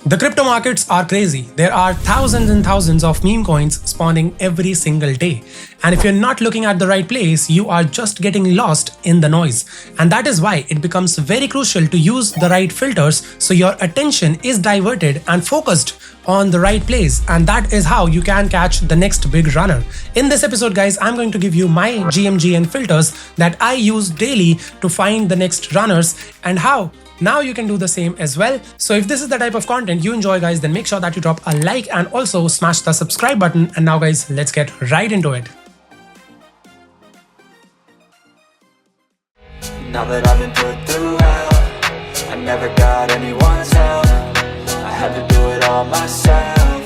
The crypto markets are crazy. There are thousands and thousands of meme coins spawning every single day. And if you're not looking at the right place, you are just getting lost in the noise. And that is why it becomes very crucial to use the right filters so your attention is diverted and focused on the right place. And that is how you can catch the next big runner. In this episode, guys, I'm going to give you my GMGN filters that I use daily to find the next runners and how now you can do the same as well. So if this is the type of content you enjoy, guys, then make sure that you drop a like and also smash the subscribe button. And now, guys, let's get right into it. Now that I've been put through hell, I never got anyone's help. I had to do it all myself.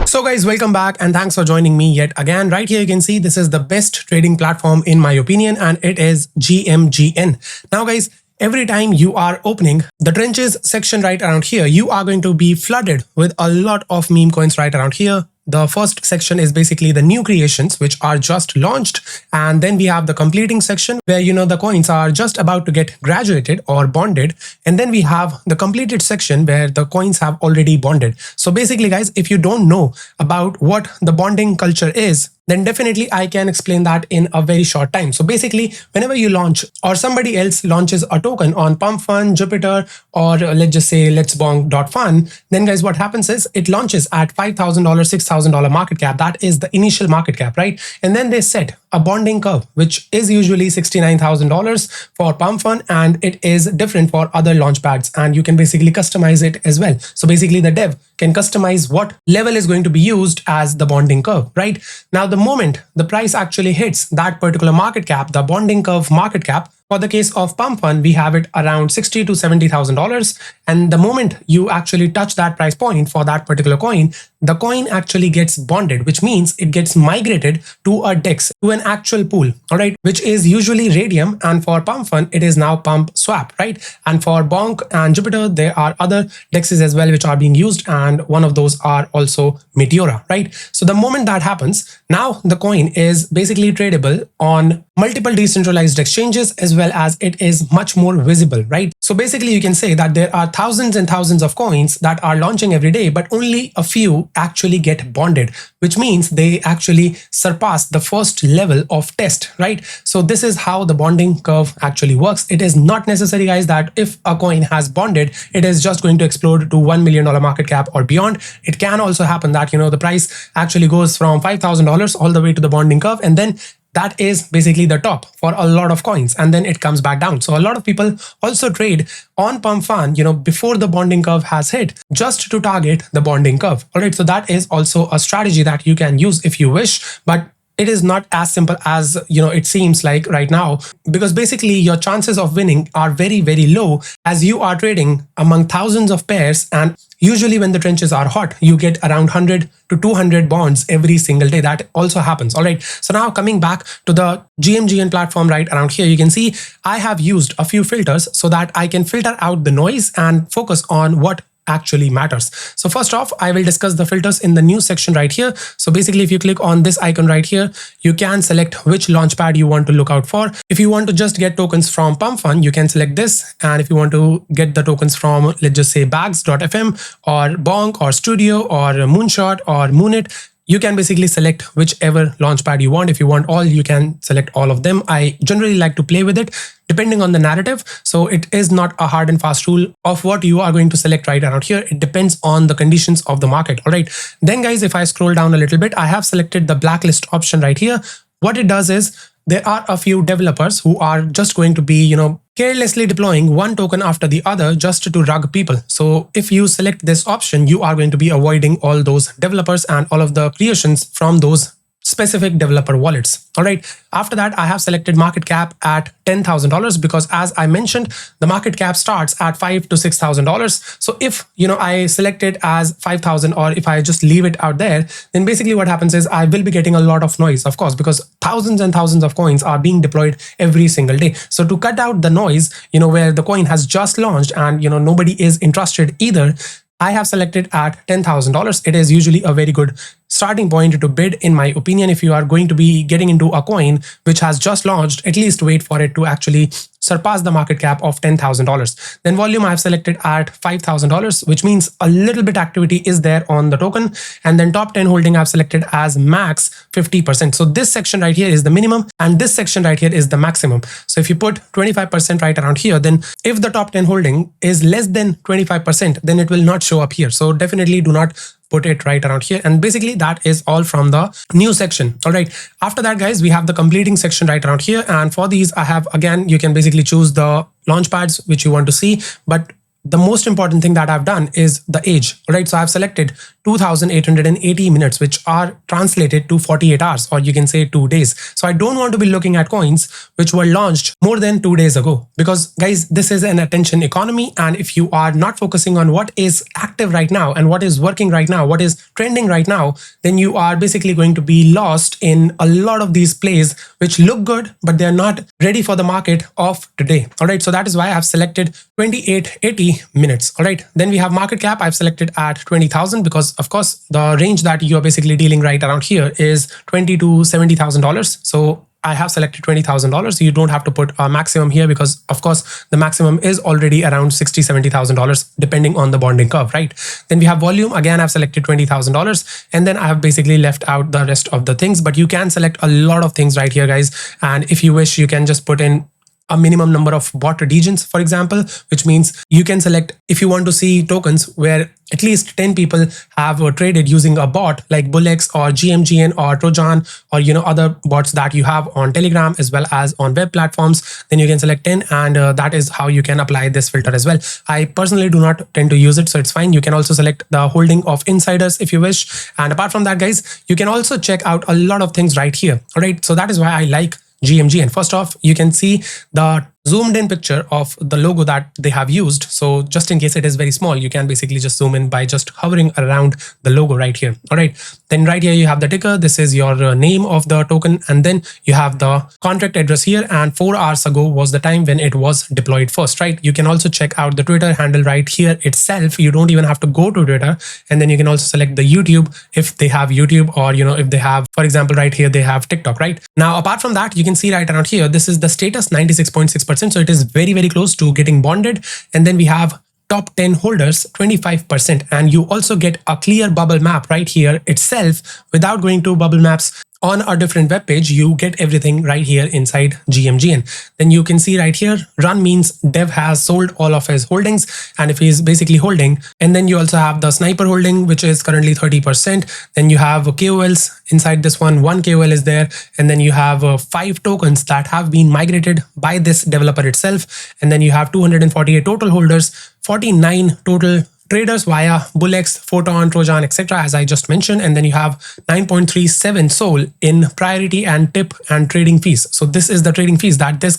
So guys, welcome back and thanks for joining me yet again. Right here you can see this is the best trading platform in my opinion, and it is GMGN. Now guys, every time you are opening the trenches section right around here, you are going to be flooded with a lot of meme coins right around here. The first section is basically the new creations, which are just launched. And then we have the completing section where, the coins are just about to get graduated or bonded. And then we have the completed section where the coins have already bonded. So basically, guys, if you don't know about what the bonding culture is, then definitely I can explain that in a very short time. So basically, whenever you launch or somebody else launches a token on PumpFun, Jupiter, or let's just say 𝗕𝗓𝗠𝗠𝗘𝗏, then guys, what happens is it launches at $5,000, $6,000 market cap. That is the initial market cap, right? And then they set a bonding curve, which is usually $69,000 for PumpFun, and it is different for other launch pads. And you can basically customize it as well. So basically the dev can customize what level is going to be used as the bonding curve, right? Now, the moment the price actually hits that particular market cap, the bonding curve market cap, for the case of PumpFun, we have it around $60,000 to $70,000. And the moment you actually touch that price point for that particular coin, the coin actually gets bonded, which means it gets migrated to a DEX, to an actual pool, all right, which is usually Radium. And for PumpFun, it is now PumpSwap, right? And for Bonk and Jupiter, there are other DEXs as well, which are being used. And one of those are also Meteora, right? So the moment that happens, now the coin is basically tradable on multiple decentralized exchanges, as well as it is much more visible, right? So basically you can say that there are thousands and thousands of coins that are launching every day, but only a few actually get bonded, which means they actually surpass the first level of test, right? So this is how the bonding curve actually works. It is not necessary, guys, that if a coin has bonded, it is just going to explode to $1 million market cap or beyond. It can also happen that, the price actually goes from $5,000 all the way to the bonding curve, and then that is basically the top for a lot of coins, and then it comes back down. So a lot of people also trade on PumpFun, before the bonding curve has hit, just to target the bonding curve. All right, so that is also a strategy that you can use if you wish, but it is not as simple as it seems like right now, because basically your chances of winning are very, very low as you are trading among thousands of pairs. And usually when the trenches are hot, you get around 100 to 200 bonds every single day. That also happens. All right. So now coming back to the GMGN platform right around here, you can see I have used a few filters so that I can filter out the noise and focus on what actually matters. So first off, I will discuss the filters in the new section right here. So basically, if you click on this icon right here, you can select which launchpad you want to look out for. If you want to just get tokens from PumpFun, you can select this. And if you want to get the tokens from, let's just say 𝗕𝗓𝗠𝗏𝗓 or Bonk or Studio or Moonshot or Moonit, you can basically select whichever launchpad you want. If you want all, you can select all of them. I generally like to play with it depending on the narrative. So it is not a hard and fast rule of what you are going to select right around here. It depends on the conditions of the market. All right. Then guys, if I scroll down a little bit, I have selected the blacklist option right here. What it does is there are a few developers who are just going to be, carelessly deploying one token after the other just to rug people. So if you select this option, you are going to be avoiding all those developers and all of the creations from those specific developer wallets. All right. After that, I have selected market cap at $10,000 because, as I mentioned, the market cap starts at $5,000 to $6,000. So if I select it as 5,000, or if I just leave it out there, then basically what happens is I will be getting a lot of noise, of course, because thousands and thousands of coins are being deployed every single day. So to cut out the noise, where the coin has just launched and nobody is interested either, I have selected at $10,000. It is usually a very good starting point to bid, in my opinion. If you are going to be getting into a coin which has just launched, at least wait for it to actually surpass the market cap of $10,000. Then volume I've selected at $5,000, which means a little bit activity is there on the token. And then top 10 holding I've selected as max 50%. So this section right here is the minimum and this section right here is the maximum. So if you put 25% right around here, then if the top 10 holding is less than 25%, then it will not show up here. So definitely do not put it right around here. And basically that is all from the new section. All right. After that, guys, we have the completing section right around here. And for these, I have, again, you can basically choose the launch pads which you want to see. But the most important thing that I've done is the age. All right. So I've selected 2,880 minutes, which are translated to 48 hours, or you can say 2 days. So I don't want to be looking at coins which were launched more than 2 days ago, because guys, this is an attention economy. And if you are not focusing on what is active right now and what is working right now, what is trending right now, then you are basically going to be lost in a lot of these plays which look good, but they're not ready for the market of today. All right. So that is why I've selected 2880 minutes. All right. Then we have market cap. I've selected at 20,000 because of course the range that you are basically dealing right around here is $20,000 to $70,000. So I have selected $20,000. You don't have to put a maximum here because of course the maximum is already around $60,000 to $70,000 depending on the bonding curve, right? Then we have volume. Again, I've selected $20,000 and then I have basically left out the rest of the things, but you can select a lot of things right here, guys. And if you wish, you can just put in a minimum number of bot diligence, for example, which means you can select if you want to see tokens where at least 10 people have traded using a bot like 100X or GMGN or Trojan or other bots that you have on Telegram as well as on web platforms. Then you can select 10 and that is how you can apply this filter as well. I personally do not tend to use it, so it's fine. You can also select the holding of insiders if you wish. And apart from that, guys, you can also check out a lot of things right here. All right. So that is why I like GMGN. First off, you can see the zoomed in picture of the logo that they have used. So just in case it is very small, you can basically just zoom in by just hovering around the logo right here. All right. Then right here, you have the ticker. This is your name of the token. And then you have the contract address here. And 4 hours ago was the time when it was deployed first, right? You can also check out the Twitter handle right here itself. You don't even have to go to Twitter. And then you can also select the YouTube if they have YouTube, or, if they have, for example, right here, they have TikTok, right? Now, apart from that, you can see right around here, this is the status 96.6%. So it is very, very close to getting bonded. And then we have top 10 holders 25%. And you also get a clear bubble map right here itself without going to bubble maps on a different web page. You get everything right here inside GMGN. Then you can see right here, run means dev has sold all of his holdings. And if he's basically holding, and then you also have the sniper holding, which is currently 30%. Then you have KOLs inside this one KOL is there. And then you have 5 tokens that have been migrated by this developer itself. And then you have 248 total holders, 49 total traders via 100X, Photon, Trojan, etc. as I just mentioned. And then you have 9.37 SOL in priority and tip and trading fees. So this is the trading fees that this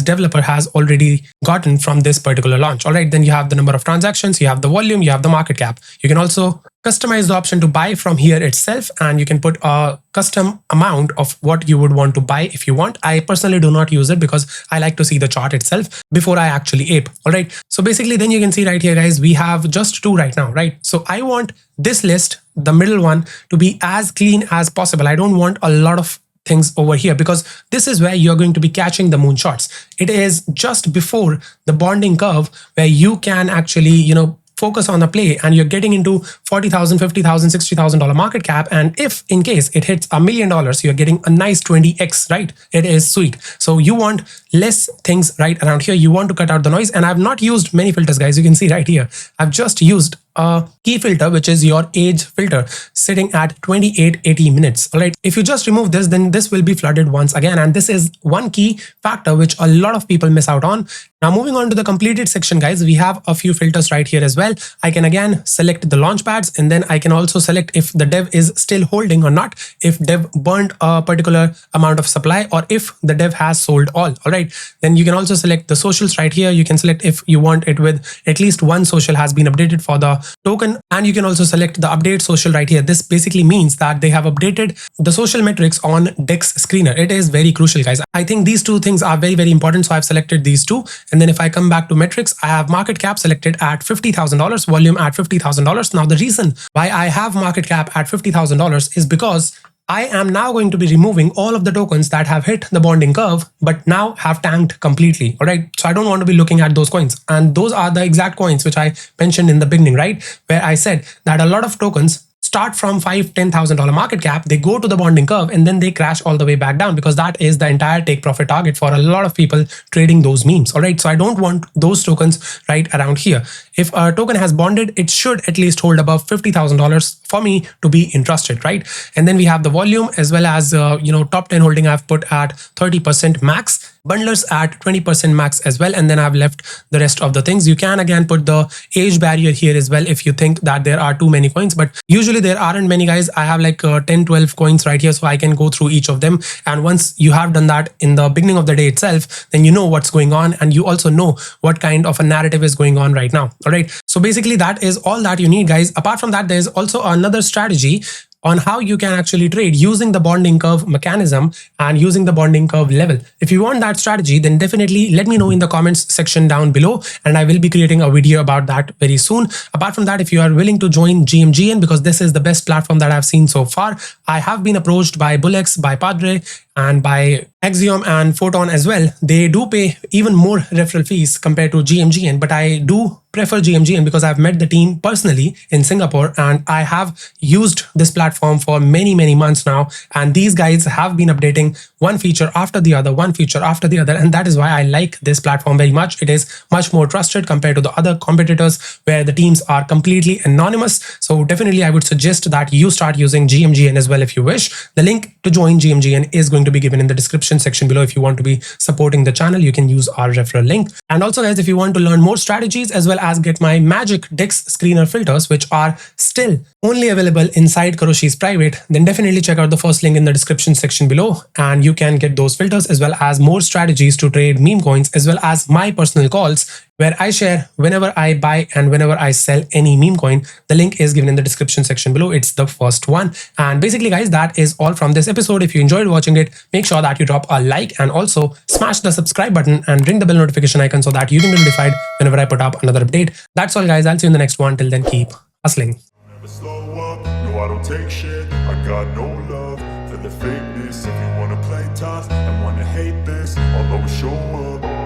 developer has already gotten from this particular launch. All right. Then you have the number of transactions, you have the volume, you have the market cap. You can also customize the option to buy from here itself, and you can put a custom amount of what you would want to buy if you want. I personally do not use it because I like to see the chart itself before I actually ape. All right. So basically then you can see right here, guys, we have just 2 right now, right? So I want this list, the middle one, to be as clean as possible. I don't want a lot of things over here because this is where you're going to be catching the moonshots. It is just before the bonding curve where you can actually, focus on the play, and you're getting into $40,000, $50,000, $60,000 market cap. And if in case it hits $1 million, you're getting a nice 20x, right? It is sweet. So you want less things right around here. You want to cut out the noise. And I've not used many filters, guys. You can see right here, I've just used a key filter, which is your age filter, sitting at 2880 minutes. All right. If you just remove this, then this will be flooded once again. And this is one key factor which a lot of people miss out on. Now, moving on to the completed section, guys, we have a few filters right here as well. I can again select the launch pads, and then I can also select if the dev is still holding or not, if dev burned a particular amount of supply, or if the dev has sold all. All right. Then you can also select the socials right here. You can select if you want it with at least one social has been updated for the token, and you can also select the update social right here. This basically means that they have updated the social metrics on DEX screener. It is very crucial, guys. I think these 2 things are very, very important. So I've selected these 2. And then if I come back to metrics, I have market cap selected at $50,000, volume at $50,000. Now, the reason why I have market cap at $50,000 is because I am now going to be removing all of the tokens that have hit the bonding curve, but now have tanked completely. All right. So I don't want to be looking at those coins. And those are the exact coins which I mentioned in the beginning, right? Where I said that a lot of tokens start from $5,000-$10,000 market cap, they go to the bonding curve, and then they crash all the way back down, because that is the entire take profit target for a lot of people trading those memes. All right. So I don't want those tokens right around here. If a token has bonded, it should at least hold above $50,000 for me to be interested, right? And then we have the volume as well as, top 10 holding I've put at 30% max. Bundlers at 20% max as well, and then I've left the rest of the things. You can again put the age barrier here as well if you think that there are too many coins, but usually there aren't many, guys. I have like 10-12 coins right here, so I can go through each of them, and once you have done that in the beginning of the day itself, then you know what's going on, and you also know what kind of a narrative is going on right now. All right, so basically that is all that you need, guys. Apart from that, there's also another strategy on how you can actually trade using the bonding curve mechanism and using the bonding curve level. If you want that strategy, then definitely let me know in the comments section down below, and I will be creating a video about that very soon. Apart from that, if you are willing to join GMGN, because this is the best platform that I've seen so far, I have been approached by 𝗕𝗪𝗪𝗕𝗪𝗪, by Padre, and by Axiom and Photon as well. They do pay even more referral fees compared to GMGN, but I do prefer GMGN because I've met the team personally in Singapore, and I have used this platform for many months now, and these guys have been updating one feature after the other, and that is why I like this platform very much. It is much more trusted compared to the other competitors where the teams are completely anonymous. So definitely I would suggest that you start using GMGN as well if you wish. The link to join GMGN is going to be given in the description section below. If you want to be supporting the channel, you can use our referral link. And also, guys, if you want to learn more strategies as well as get my magic DEX screener filters, which are still only available inside 𝗕𝗪𝗪𝗧𝗕 private, then definitely check out the first link in the description section below, and you can get those filters as well as more strategies to trade meme coins, as well as my personal calls where I share whenever I buy and whenever I sell any meme coin. The link is given in the description section below. It's the first one. And basically, guys, that is all from this episode. If you enjoyed watching it, make sure that you drop a like and also smash the subscribe button and ring the bell notification icon so that you can be notified whenever I put up another update. That's all, guys. I'll see you in the next one. Till then, keep hustling. Never slow up, no I don't take shit. I got no love for the fakeness. If you wanna play tough and wanna hate this, I'll always show up.